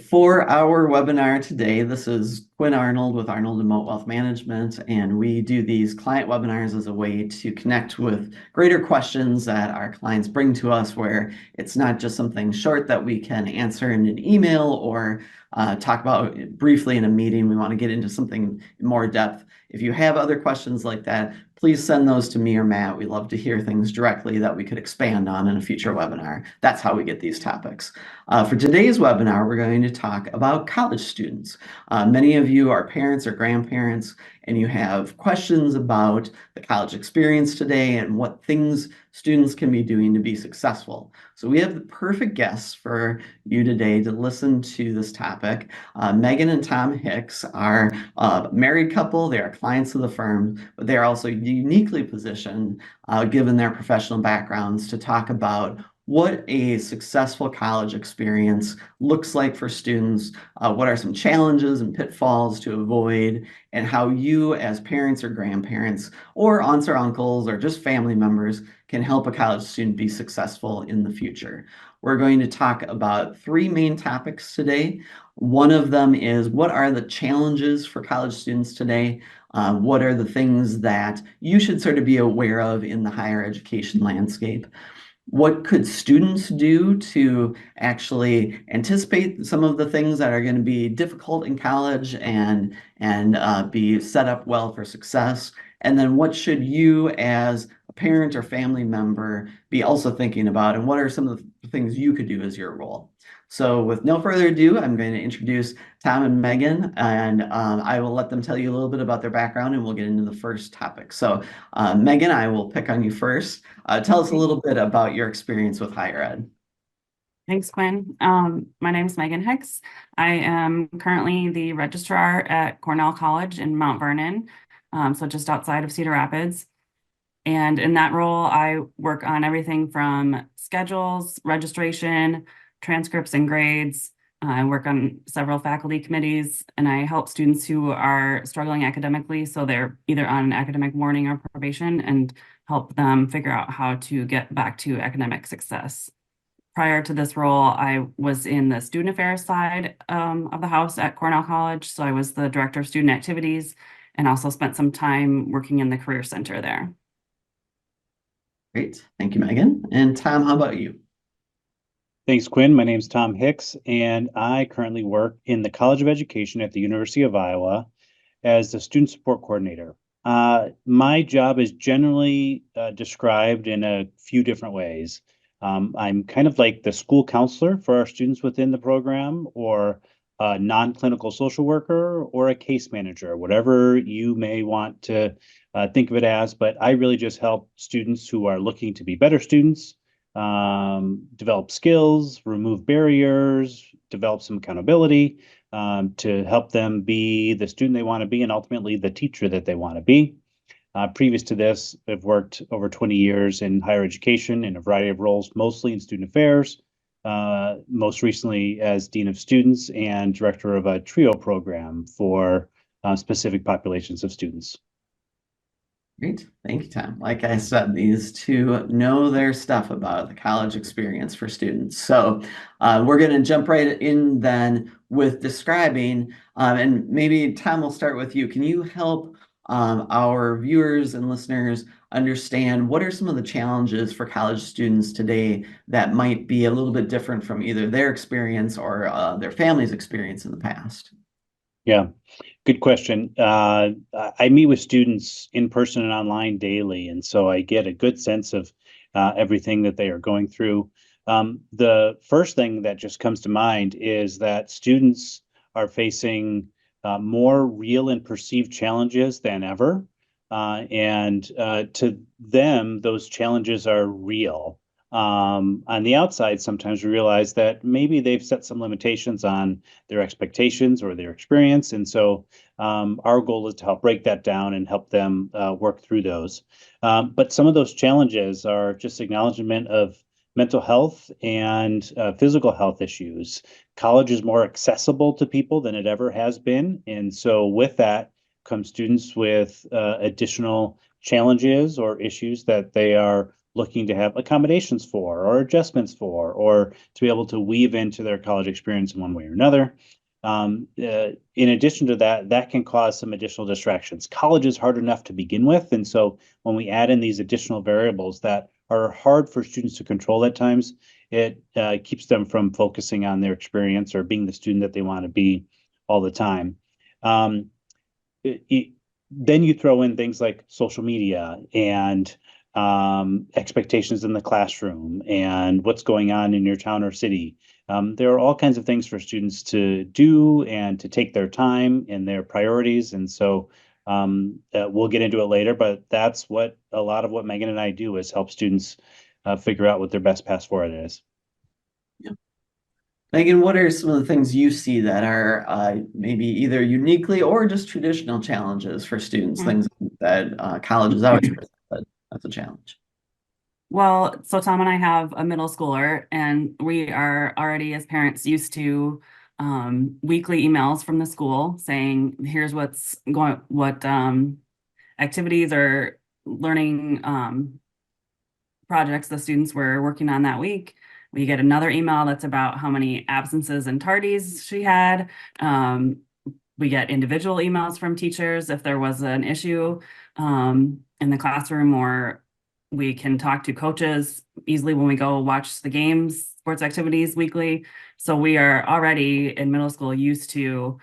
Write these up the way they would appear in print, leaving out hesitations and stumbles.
For our webinar today, this is Quinn Arnold with Arnold Remote Wealth Management, and we do these client webinars as a way to connect with greater questions that our clients bring to us, where it's not just something short that we can answer in an email or talk about briefly in a meeting. We want to get into something in more depth. If you have other questions like that, please send those to me or Matt. We love to hear things directly that we could expand on in a future webinar. That's how we get these topics. For today's webinar, we're going to talk about college students. Many of you are parents or grandparents, and you have questions about the college experience today and what things students can be doing to be successful. So we have the perfect guests for you today to listen to this topic. Megan and Tom Hicks are a married couple. They are clients of the firm, but they are also uniquely positioned, given their professional backgrounds, to talk about what a successful college experience looks like for students, what are some challenges and pitfalls to avoid, and how you as parents or grandparents or aunts or uncles or just family members can help a college student be successful in the future. We're going to talk about three main topics today. One of them is, what are the challenges for college students today? What are the things that you should sort of be aware of in the higher education landscape? What could students do to actually anticipate some of the things that are going to be difficult in college and be set up well for success? And then what should you as a parent or family member be also thinking about? And what are some of the things you could do as your role? So with no further ado, I'm going to introduce Tom and Megan, and I will let them tell you a little bit about their background, and we'll get into the first topic. So Megan, I will pick on you first. Tell us a little bit about your experience with higher ed. Thanks, Quinn. My name is Megan Hicks. I am currently the registrar at Cornell College in Mount Vernon, so just outside of Cedar Rapids. And in that role, I work on everything from schedules, registration, transcripts, and grades. I work on several faculty committees, and I help students who are struggling academically, so they're either on an academic warning or probation, and help them figure out how to get back to academic success. Prior to this role, I was in the student affairs side of the house at Cornell College. So I was the director of student activities and also spent some time working in the career center there. Great. Thank you, Megan. And Tom, how about you? Thanks, Quinn. My name is Tom Hicks, and I currently work in the College of Education at the University of Iowa as the student support coordinator. My job is generally described in a few different ways. I'm kind of like the school counselor for our students within the program, or a non-clinical social worker, or a case manager, whatever you may want to think of it as. But I really just help students who are looking to be better students, develop skills, remove barriers, develop some accountability, to help them be the student they want to be and ultimately the teacher that they want to be. Previous to this, I've worked over 20 years in higher education in a variety of roles, mostly in student affairs, most recently as Dean of Students and director of a TRIO program for specific populations of students. Great. Thank you, Tom. Like I said, these two know their stuff about the college experience for students. So we're going to jump right in then with describing, and maybe Tom, we'll start with you. Can you help our viewers and listeners understand what are some of the challenges for college students today that might be a little bit different from either their experience or their family's experience in the past? Yeah, good question. I meet with students in person and online daily, and so I get a good sense of everything that they are going through. The first thing that just comes to mind is that students are facing more real and perceived challenges than ever. And to them, those challenges are real. On the outside, sometimes we realize that maybe they've set some limitations on their expectations or their experience. And so our goal is to help break that down and help them work through those. But some of those challenges are just acknowledgement of mental health and physical health issues. College is more accessible to people than it ever has been. And so with that come students with additional challenges or issues that they are looking to have accommodations for or adjustments for, or to be able to weave into their college experience in one way or another. In addition to that, that can cause some additional distractions. College is hard enough to begin with. And so when we add in these additional variables that are hard for students to control at times, it keeps them from focusing on their experience or being the student that they want to be all the time. Then you throw in things like social media and expectations in the classroom and what's going on in your town or city. There are all kinds of things for students to do and to take their time and their priorities. And so we'll get into it later, but that's what a lot of what Megan and I do is help students figure out what their best path forward is. Yeah. Megan, what are some of the things you see that are maybe either uniquely or just traditional challenges for students, things that colleges always present as a challenge? Well, so Tom and I have a middle schooler, and we are already, as parents, used to weekly emails from the school saying, here's what's going, what activities or learning projects the students were working on that week. We get another email that's about how many absences and tardies she had. We get individual emails from teachers if there was an issue in the classroom, or we can talk to coaches easily when we go watch the games, sports activities weekly. So we are already in middle school used to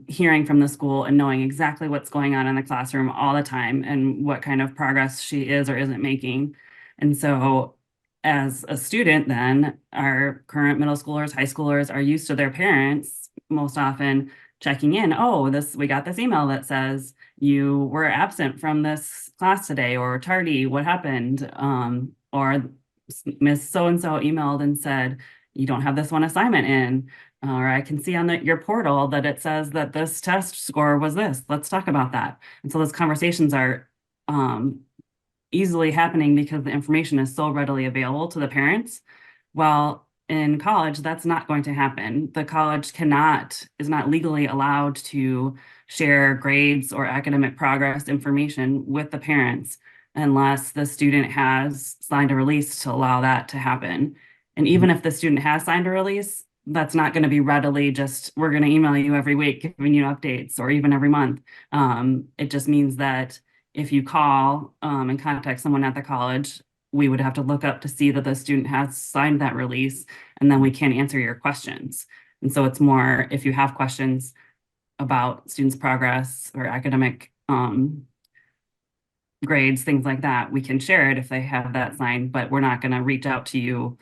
hearing from the school and knowing exactly what's going on in the classroom all the time and what kind of progress she is or isn't making. And so as a student, then our current middle schoolers, high schoolers are used to their parents most often checking in. Oh, we got this email that says you were absent from this class today, or tardy, what happened? Or Miss so-and-so emailed and said, you don't have this one assignment in, or I can see on your portal that it says that this test score was this. Let's talk about that. And so those conversations are easily happening because the information is so readily available to the parents. Well, in college, that's not going to happen. The college is not legally allowed to share grades or academic progress information with the parents unless the student has signed a release to allow that to happen. And even if the student has signed a release, that's not going to be readily just, we're going to email you every week, giving you updates, or even every month. It just means that if you call and contact someone at the college, we would have to look up to see that the student has signed that release, and then we can answer your questions. And so it's more, if you have questions about students' progress or academic grades, things like that, we can share it if they have that signed, but we're not going to reach out to you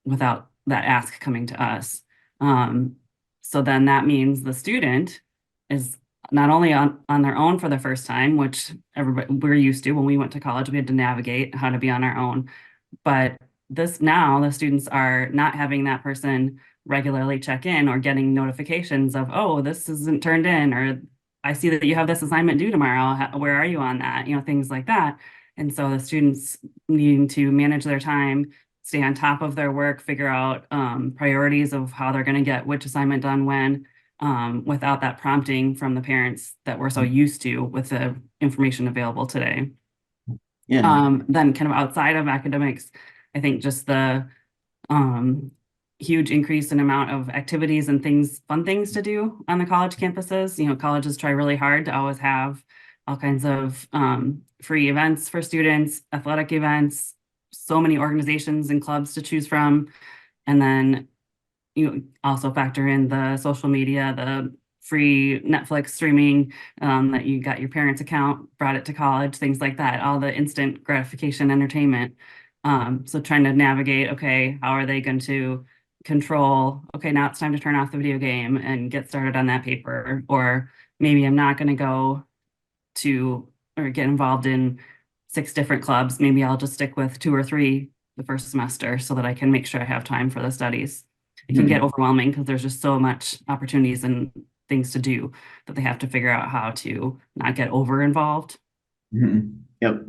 without that ask coming to us. So then that means the student is not only on their own for the first time, which we're used to when we went to college, we had to navigate how to be on our own. But now the students are not having that person regularly check in or getting notifications of, oh, this isn't turned in, or I see that you have this assignment due tomorrow. Where are you on that? Things like that. And so the students needing to manage their time, stay on top of their work, figure out priorities of how they're going to get which assignment done when, without that prompting from the parents that we're so used to with the information available today. Yeah. Then kind of outside of academics, I think just the huge increase in amount of activities and fun things to do on the college campuses. Colleges try really hard to always have all kinds of free events for students, athletic events, so many organizations and clubs to choose from. And then you also factor in the social media, the free Netflix streaming that you got your parents' account, brought it to college, things like that, all the instant gratification entertainment. So trying to navigate, okay, how are they going to control, okay, now it's time to turn off the video game and get started on that paper, or maybe I'm not going to go to or get involved in 6 different clubs. Maybe I'll just stick with 2 or 3 the first semester so that I can make sure I have time for the studies. It can get overwhelming because there's just so much opportunities and things to do that they have to figure out how to not get over involved. Yep.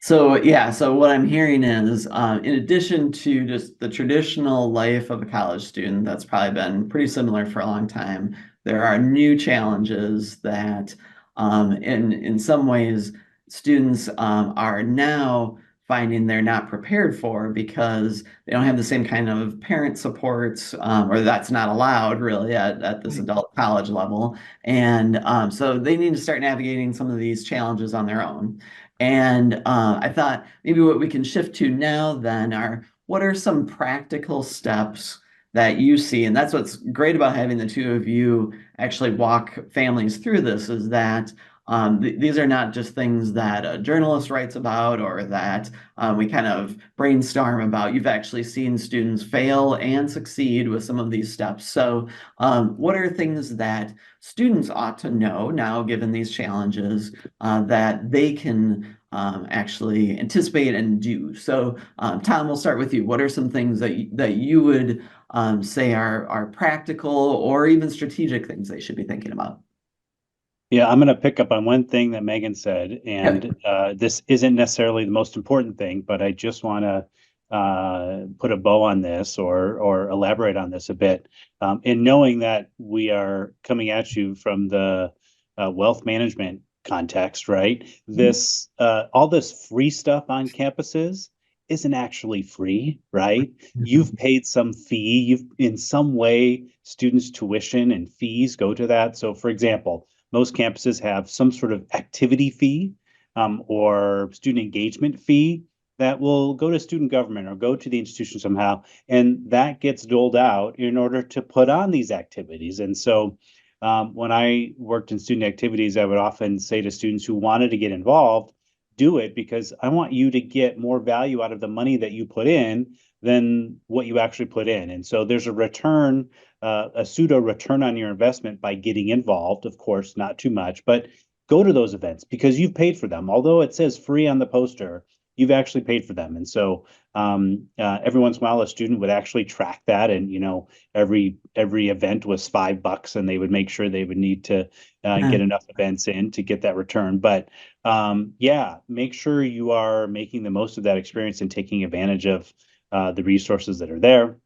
So yeah, so what I'm hearing is, in addition to just the traditional life of a college student, that's probably been pretty similar for a long time, there are new challenges that, in some ways, students are now finding they're not prepared for because they don't have the same kind of parent supports, or that's not allowed really at this adult college level. And so they need to start navigating some of these challenges on their own. And I thought maybe what we can shift to now then are what are some practical steps that you see? And that's what's great about having the two of you actually walk families through this is that these are not just things that a journalist writes about or that we kind of brainstorm about. You've actually seen students fail and succeed with some of these steps. So, what are things that students ought to know now, given these challenges, that they can actually anticipate and do? So, Tom, we'll start with you. What are some things that you would say are practical or even strategic things they should be thinking about? Yeah, I'm going to pick up on one thing that Megan said, and this isn't necessarily the most important thing, but I just want to put a bow on this or elaborate on this a bit. In knowing that we are coming at you from the wealth management context, right? This all this free stuff on campuses isn't actually free, right? You've paid some fee. You've in some way students' tuition and fees go to that. So, for example, most campuses have some sort of activity fee or student engagement fee that will go to student government or go to the institution somehow. And that gets doled out in order to put on these activities. And so when I worked in student activities, I would often say to students who wanted to get involved, do it because I want you to get more value out of the money that you put in than what you actually put in. And so there's a return, a pseudo return on your investment by getting involved, of course, not too much, but go to those events because you've paid for them. Although it says free on the poster, you've actually paid for them. And so every once in a while, a student would actually track that. And, every event was $5 and they would make sure they would need to get enough events in to get that return. But yeah, make sure you are making the most of that experience and taking advantage of the resources that are there.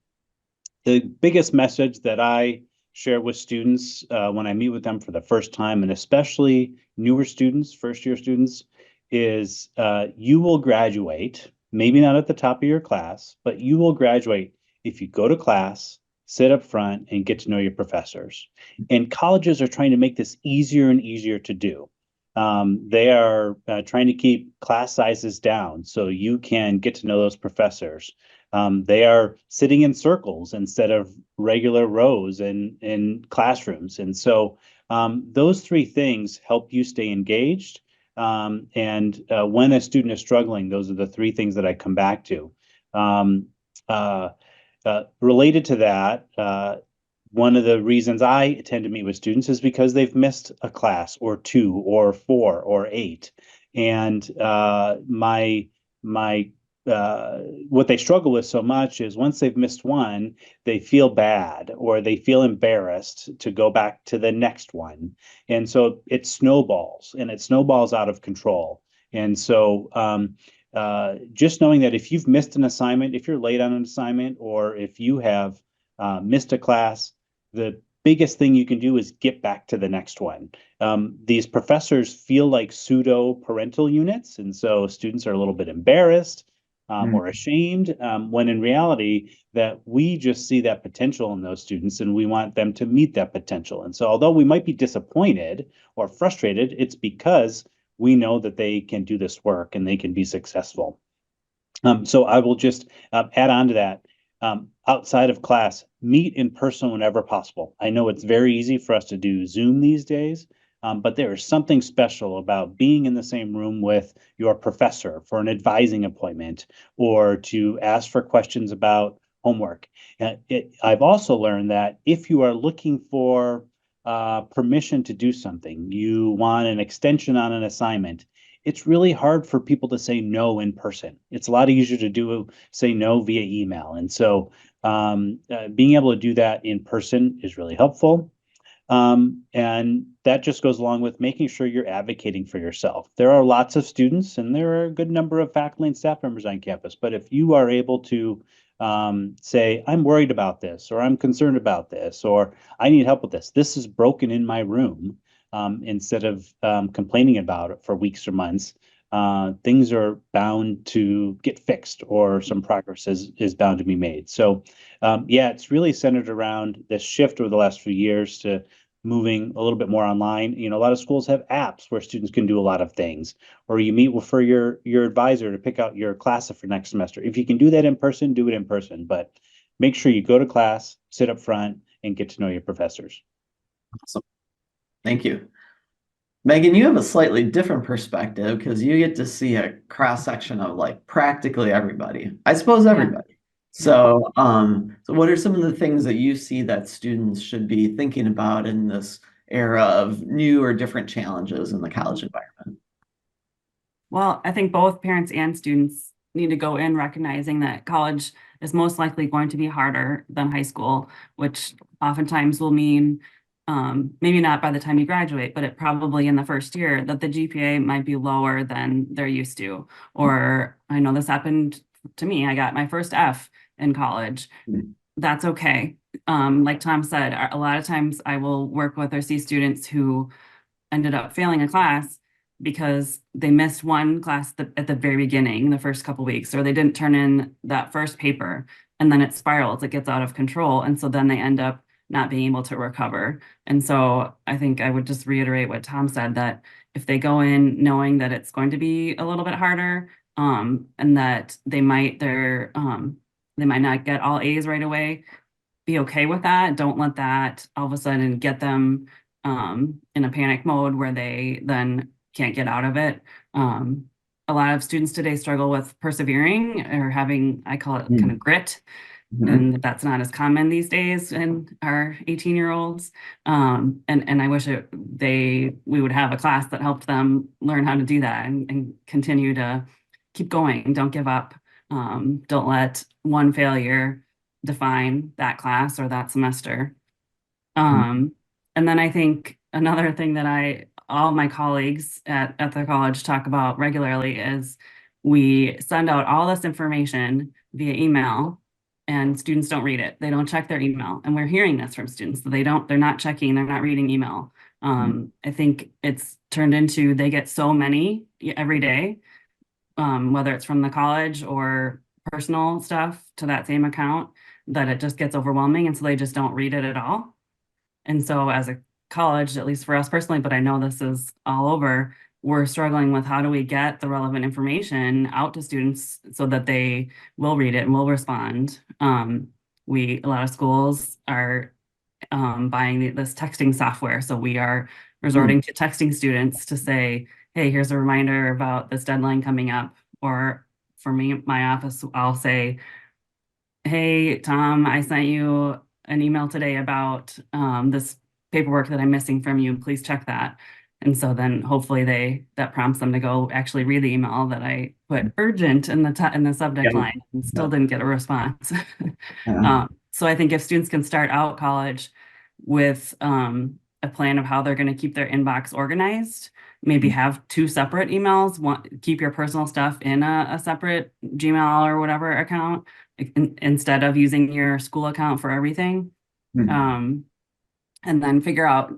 The biggest message that I share with students when I meet with them for the first time, and especially newer students, first-year students, is you will graduate, maybe not at the top of your class, but you will graduate if you go to class, sit up front, and get to know your professors. And colleges are trying to make this easier and easier to do. They are trying to keep class sizes down so you can get to know those professors. They are sitting in circles instead of regular rows in classrooms. And so those three things help you stay engaged. And when a student is struggling, those are the three things that I come back to. Related to that, one of the reasons I tend to meet with students is because they've missed a class or two or four or eight. And what they struggle with so much is once they've missed one, they feel bad or they feel embarrassed to go back to the next one. And so it snowballs and it snowballs out of control. And so just knowing that if you've missed an assignment, if you're late on an assignment, or if you have missed a class, the biggest thing you can do is get back to the next one. These professors feel like pseudo parental units. And so students are a little bit embarrassed or ashamed, when in reality that we just see that potential in those students and we want them to meet that potential. And so although we might be disappointed or frustrated, it's because we know that they can do this work and they can be successful. So I will just add on to that. Outside of class, meet in person whenever possible. I know it's very easy for us to do Zoom these days, but there is something special about being in the same room with your professor for an advising appointment or to ask for questions about homework. I've also learned that if you are looking for permission to do something, you want an extension on an assignment, it's really hard for people to say no in person. It's a lot easier to say no via email. And so being able to do that in person is really helpful. And that just goes along with making sure you're advocating for yourself. There are lots of students and there are a good number of faculty and staff members on campus. But if you are able to say, I'm worried about this, or I'm concerned about this, or I need help with this, this is broken in my room, instead of complaining about it for weeks or months, things are bound to get fixed or some progress is bound to be made. So yeah, it's really centered around this shift over the last few years to moving a little bit more online. A lot of schools have apps where students can do a lot of things, or you meet for your advisor to pick out your class for next semester. If you can do that in person, do it in person, but make sure you go to class, sit up front, and get to know your professors. Awesome. Thank you. Megan, you have a slightly different perspective because you get to see a cross section of like practically everybody. I suppose everybody. So, so what are some of the things that you see that students should be thinking about in this era of new or different challenges in the college environment? Well, I think both parents and students need to go in recognizing that college is most likely going to be harder than high school, which oftentimes will mean maybe not by the time you graduate, but it probably in the first year that the GPA might be lower than they're used to. Or I know this happened to me. I got my first F in college. That's okay. Like Tom said, a lot of times I will work with or see students who ended up failing a class because they missed one class at the very beginning, the first couple weeks, or they didn't turn in that first paper, and then it spirals, it gets out of control. And so then they end up not being able to recover. And so I think I would just reiterate what Tom said, that if they go in knowing that it's going to be a little bit harder, and that they might not get all A's right away, be okay with that. Don't let that all of a sudden get them in a panic mode where they then can't get out of it. A lot of students today struggle with persevering or having, I call it kind of grit. And that's not as common these days in our 18-year-olds. And I wish we would have a class that helped them learn how to do that and continue to keep going. Don't give up. Don't let one failure define that class or that semester. And then I think another thing that all my colleagues at the college talk about regularly is we send out all this information via email and students don't read it. They don't check their email. And we're hearing this from students. So they're not reading email. I think it's turned into, they get so many every day, whether it's from the college or personal stuff to that same account, that it just gets overwhelming. And so they just don't read it at all. And so as a college, at least for us personally, but I know this is all over, we're struggling with how do we get the relevant information out to students so that they will read it and will respond. A lot of schools are buying this texting software. So we are resorting to texting students to say, hey, here's a reminder about this deadline coming up. Or for me, my office, I'll say, hey, Tom, I sent you an email today about this paperwork that I'm missing from you. Please check that. And so then hopefully that prompts them to go actually read the email that I put urgent in the subject line and still didn't get a response. So I think if students can start out college with a plan of how they're going to keep their inbox organized, maybe have two separate emails, keep your personal stuff in a separate Gmail or whatever account instead of using your school account for everything. And then figure out,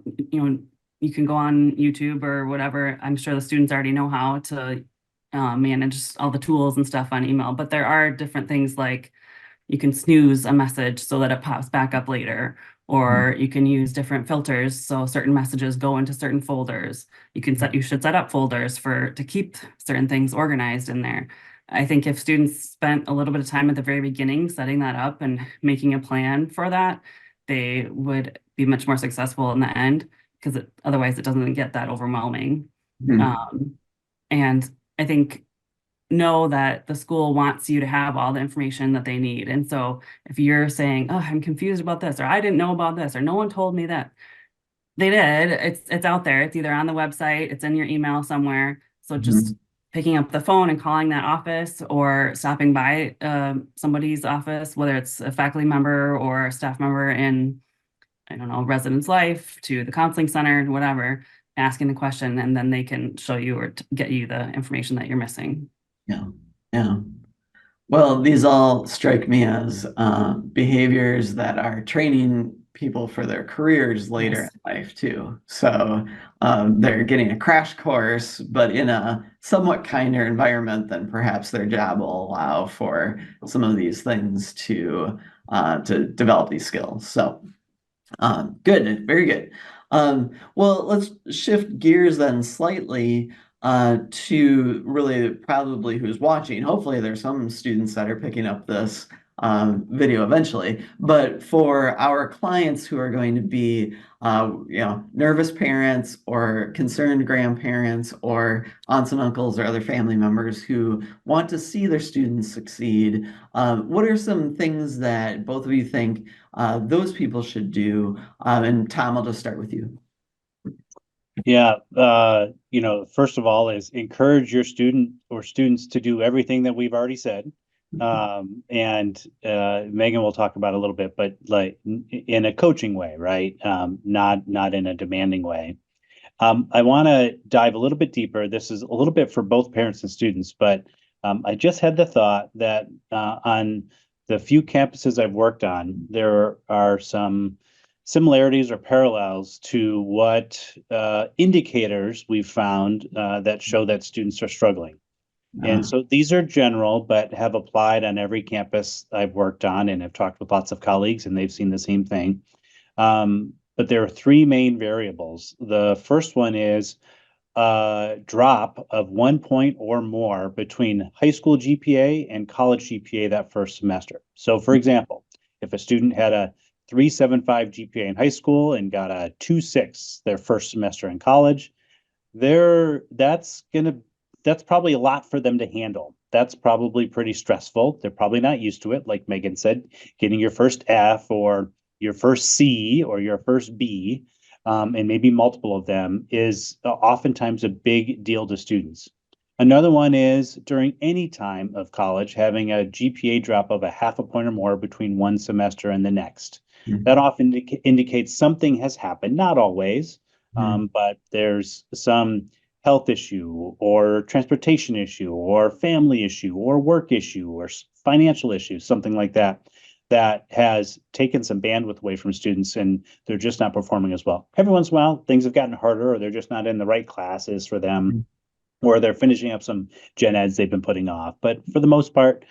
you can go on YouTube or whatever. I'm sure the students already know how to manage all the tools and stuff on email, but there are different things like you can snooze a message so that it pops back up later, or you can use different filters so certain messages go into certain folders. You should set up folders to keep certain things organized in there. I think if students spent a little bit of time at the very beginning setting that up and making a plan for that, they would be much more successful in the end, because otherwise it doesn't get that overwhelming. And I think know that the school wants you to have all the information that they need. And so if you're saying, oh, I'm confused about this, or I didn't know about this, or no one told me that, they did. It's out there. It's either on the website, it's in your email somewhere. So just picking up the phone and calling that office, or stopping by somebody's office, whether it's a faculty member or a staff member in, I don't know, residence life, to the counseling center, whatever, asking the question, and then they can show you or get you the information that you're missing. Yeah. Well, these all strike me as behaviors that are training people for their careers later Yes. in life too. So they're getting a crash course, but in a somewhat kinder environment than perhaps their job will allow for some of these things to develop these skills. So good, very good. Well, let's shift gears then slightly to really probably who's watching. Hopefully, there's some students that are picking up this video eventually. But for our clients who are going to be, nervous parents or concerned grandparents or aunts and uncles or other family members who want to see their students succeed, what are some things that both of you think those people should do? And Tom, I'll just start with you. Yeah, first of all is encourage your students to do everything that we've already said. And Megan will talk about it a little bit, but like in a coaching way, right? Not in a demanding way. I want to dive a little bit deeper. This is a little bit for both parents and students, but I just had the thought that on the few campuses I've worked on, there are some similarities or parallels to what indicators we've found that show that students are struggling. And so these are general, but have applied on every campus I've worked on and have talked with lots of colleagues, and they've seen the same thing. But there are three main variables. The first one is a drop of 1 point or more between high school GPA and college GPA that first semester. So, for example, if a student had a 3.75 GPA in high school and got a 2.6 their first semester in college, that's probably a lot for them to handle. That's probably pretty stressful. They're probably not used to it. Like Megan said, getting your first F or your first C or your first B, and maybe multiple of them, is oftentimes a big deal to students. Another one is during any time of college, having a GPA drop of a 0.5 point or more between one semester and the next. That often indicates something has happened, not always, but there's some health issue or transportation issue or family issue or work issue or financial issue, something like that, that has taken some bandwidth away from students and they're just not performing as well. Every once in a while, things have gotten harder or they're just not in the right classes for them, or they're finishing up some gen eds they've been putting off. But for the most part,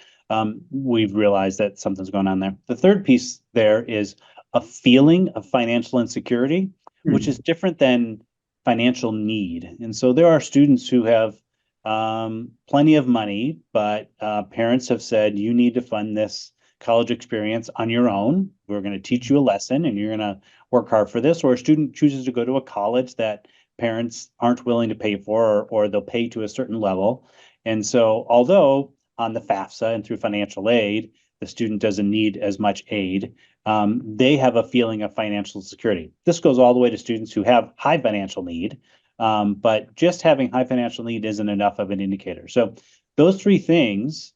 we've realized that something's going on there. The third piece there is a feeling of financial insecurity, which is different than financial need. And so there are students who have plenty of money, but parents have said, you need to fund this college experience on your own. We're going to teach you a lesson and you're going to work hard for this. Or a student chooses to go to a college that parents aren't willing to pay for, or they'll pay to a certain level. And so although on the FAFSA and through financial aid, the student doesn't need as much aid, they have a feeling of financial security. This goes all the way to students who have high financial need, but just having high financial need isn't enough of an indicator. So those three things,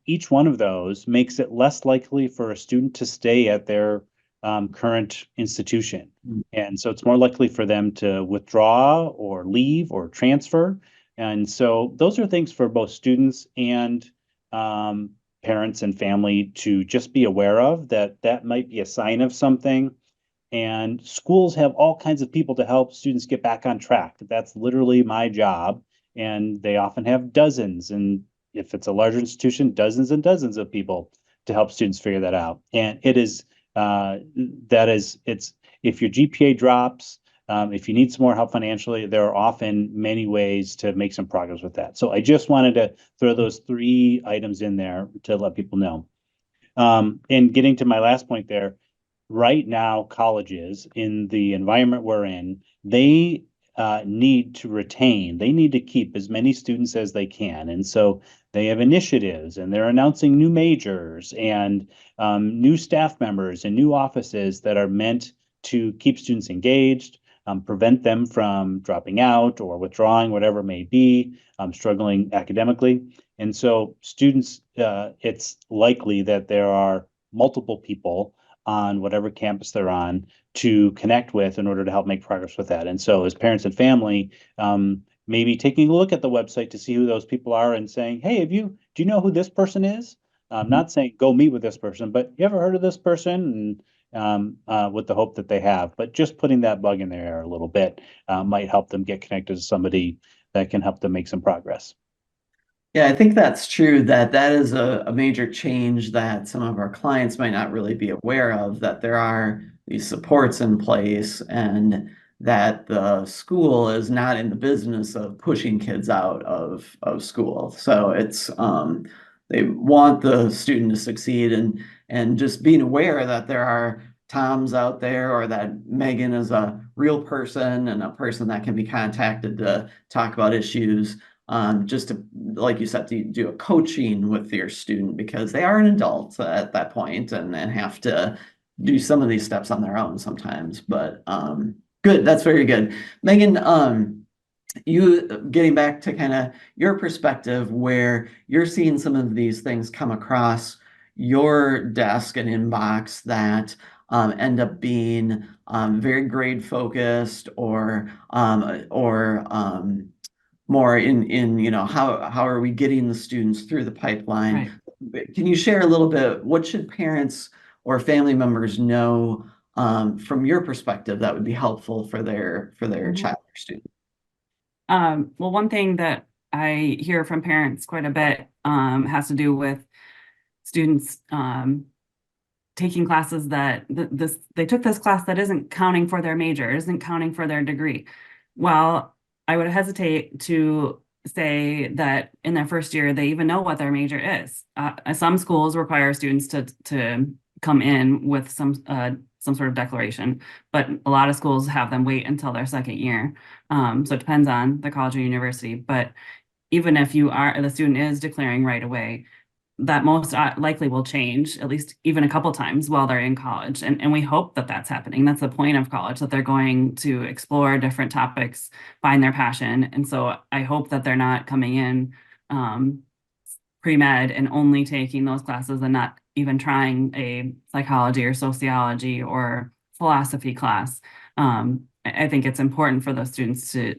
each one of those makes it less likely for a student to stay at their current institution. And so it's more likely for them to withdraw or leave or transfer. And so those are things for both students and parents and family to just be aware of, that might be a sign of something. And schools have all kinds of people to help students get back on track. That's literally my job. And they often have dozens, and if it's a larger institution, dozens and dozens of people to help students figure that out. And it's if your GPA drops, if you need some more help financially, there are often many ways to make some progress with that. So I just wanted to throw those three items in there to let people know. And getting to my last point there, right now, colleges in the environment we're in, they need to keep as many students as they can. And so they have initiatives and they're announcing new majors and new staff members and new offices that are meant to keep students engaged, prevent them from dropping out or withdrawing, whatever it may be, struggling academically. And so students, it's likely that there are multiple people on whatever campus they're on to connect with in order to help make progress with that. And so as parents and family, maybe taking a look at the website to see who those people are and saying, hey, do you know who this person is? I'm not saying go meet with this person, but you ever heard of this person? And with the hope that they have. But just putting that bug in their ear a little bit might help them get connected to somebody that can help them make some progress. Yeah, I think that's true, that that is a major change that some of our clients might not really be aware of, that there are these supports in place and that the school is not in the business of pushing kids out of school. So it's they want the student to succeed, and just being aware that there are Toms out there, or that Megan is a real person and a person that can be contacted to talk about issues, just to, like you said, to do a coaching with your student, because they are an adult at that point and have to do some of these steps on their own sometimes. But good, that's very good. Megan, you getting back to kind of your perspective, where you're seeing some of these things come across your desk and inbox that end up being very grade focused, or more in how are we getting the students through the pipeline? Right. Can you share a little bit, what should parents or family members know from your perspective that would be helpful for their child or student? Well, one thing that I hear from parents quite a bit has to do with students taking classes that they took this class that isn't counting for their major, isn't counting for their degree. Well, I would hesitate to say that in their first year they even know what their major is. Some schools require students to come in with some sort of declaration, but a lot of schools have them wait until their second year. So it depends on the college or university. But even if the student is declaring right away, that most likely will change at least even a couple times while they're in college. And we hope that that's happening. That's the point of college, that they're going to explore different topics, find their passion. And so I hope that they're not coming in pre-med and only taking those classes and not even trying a psychology or sociology or philosophy class. I think it's important for those students to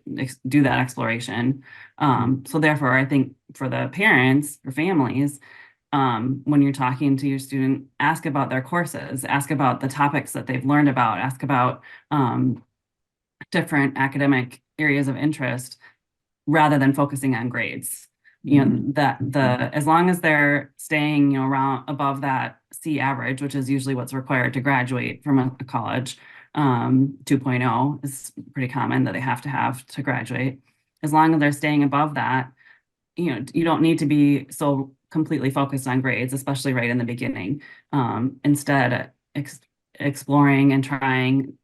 do that exploration. So therefore, I think for the parents or families, when you're talking to your student, ask about their courses, ask about the topics that they've learned about, ask about different academic areas of interest rather than focusing on grades. You know, as long as they're staying, around above that C average, which is usually what's required to graduate from a college, 2.0 is pretty common that they have to graduate. As long as they're staying above that, you don't need to be so completely focused on grades, especially right in the beginning. Instead, exploring and trying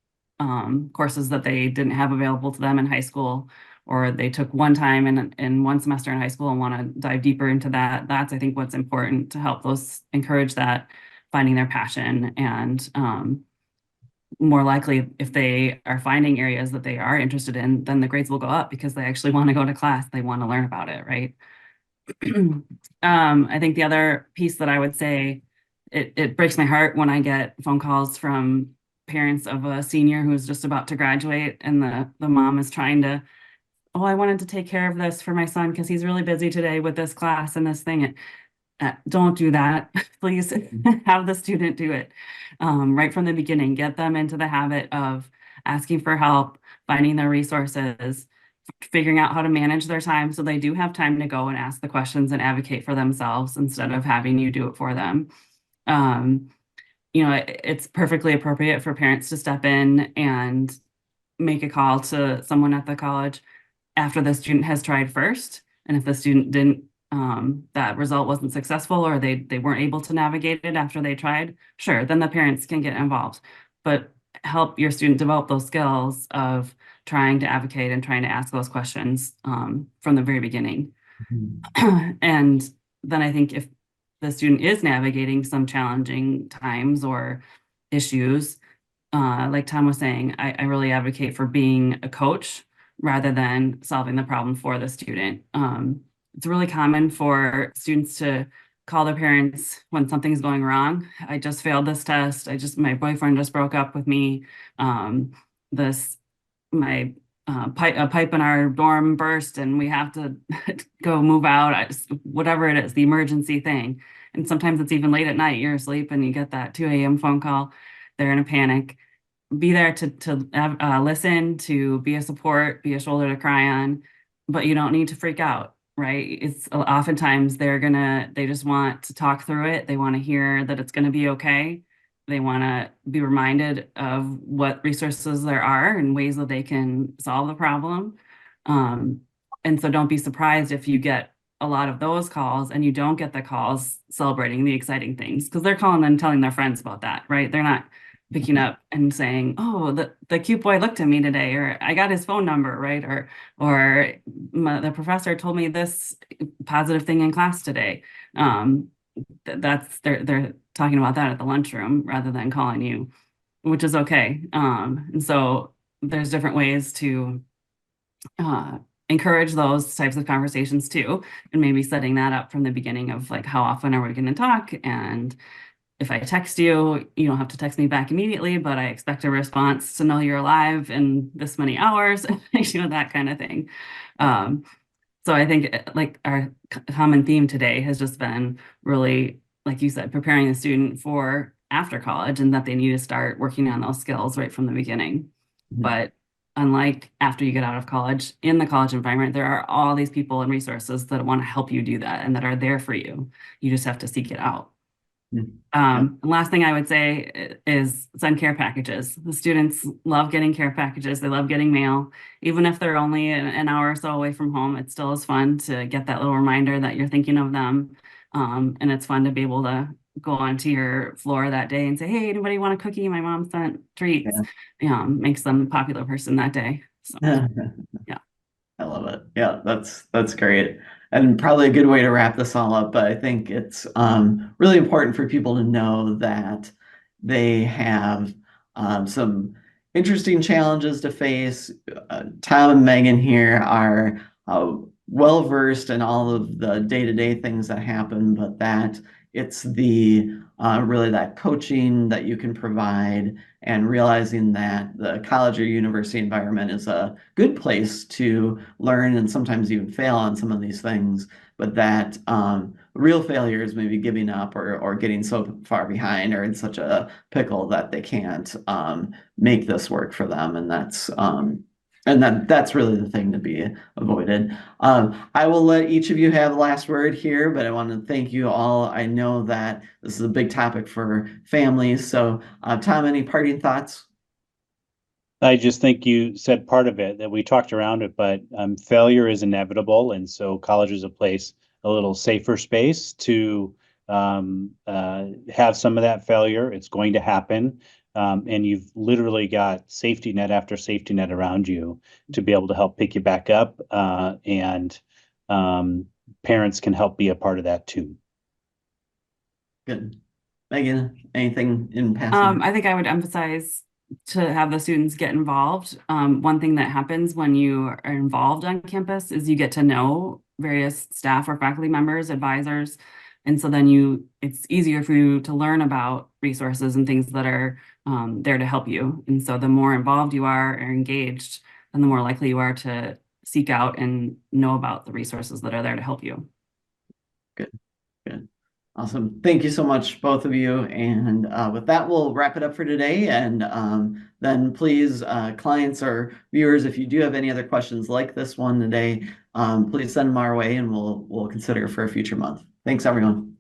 courses that they didn't have available to them in high school, or they took one time in one semester in high school and want to dive deeper into that. That's, I think, what's important to help those encourage that, finding their passion. And more likely, if they are finding areas that they are interested in, then the grades will go up because they actually want to go to class. They want to learn about it, right? I think the other piece that I would say, it breaks my heart when I get phone calls from parents of a senior who's just about to graduate, and the mom is trying to, oh, I wanted to take care of this for my son because he's really busy today with this class and this thing. Don't do that. Please have the student do it right from the beginning. Get them into the habit of asking for help, finding their resources, figuring out how to manage their time so they do have time to go and ask the questions and advocate for themselves instead of having you do it for them. It's perfectly appropriate for parents to step in and make a call to someone at the college after the student has tried first. And if the student didn't, that result wasn't successful, or they weren't able to navigate it after they tried, sure, then the parents can get involved. But help your student develop those skills of trying to advocate and trying to ask those questions from the very beginning. And then I think if the student is navigating some challenging times or issues, like Tom was saying, I really advocate for being a coach rather than solving the problem for the student. It's really common for students to call their parents when something's going wrong. I just failed this test. My boyfriend just broke up with me. A pipe in our dorm burst and we have to go move out. Whatever it is, the emergency thing. And sometimes it's even late at night, you're asleep and you get that 2 a.m. phone call. they're in a panic. Be there to listen, to be a support, be a shoulder to cry on, but you don't need to freak out, right? It's oftentimes they just want to talk through it. They want to hear that it's going to be okay. They want to be reminded of what resources there are and ways that they can solve the problem. Um, and so don't be surprised if you get a lot of those calls and you don't get the calls celebrating the exciting things, because they're calling and telling their friends about that, right? They're not picking up and saying, "Oh, the cute boy looked at me today," or "I got his phone number," right? Or the professor told me this positive thing in class today. They're talking about that at the lunchroom rather than calling you, which is okay. And so there's different ways to encourage those types of conversations too, and maybe setting that up from the beginning of like, how often are we going to talk? And if I text you, you don't have to text me back immediately, but I expect a response to know you're alive in this many hours, that kind of thing. So I think like our common theme today has just been really, like you said, preparing the student for after college, and that they need to start working on those skills right from the beginning. But unlike after you get out of college, in the college environment, there are all these people and resources that want to help you do that and that are there for you. You just have to seek it out. Last thing I would say is send care packages. The students love getting care packages. They love getting mail. Even if they're only an hour or so away from home, it still is fun to get that little reminder that you're thinking of them. And it's fun to be able to go onto your floor that day and say, "Hey, anybody want a cookie? My mom sent treats." Makes them a popular person that day. So, yeah. I love it. Yeah, that's great. And probably a good way to wrap this all up, but I think it's really important for people to know that they have some interesting challenges to face. Tom and Megan here are well versed in all of the day-to-day things that happen, but that it's the really that coaching that you can provide, and realizing that the college or university environment is a good place to learn and sometimes even fail on some of these things, but that real failure is maybe giving up, or getting so far behind or in such a pickle that they can't make this work for them. And that's really the thing to be avoided. I will let each of you have the last word here, but I want to thank you all. I know that this is a big topic for families. So, Tom, any parting thoughts? I just think you said part of it, that we talked around it, but failure is inevitable. And so college is a little safer space to have some of that failure. It's going to happen. And you've literally got safety net after safety net around you to be able to help pick you back up. And parents can help be a part of that too. Good. Megan, anything in passing? I think I would emphasize to have the students get involved. One thing that happens when you are involved on campus is you get to know various staff or faculty members, advisors. And so then it's easier for you to learn about resources and things that are there to help you. And so the more involved you are or engaged, then the more likely you are to seek out and know about the resources that are there to help you. Good. Awesome. Thank you so much, both of you. And with that, we'll wrap it up for today. And then please, clients or viewers, if you do have any other questions like this one today, please send them our way, and we'll consider for a future month. Thanks, everyone.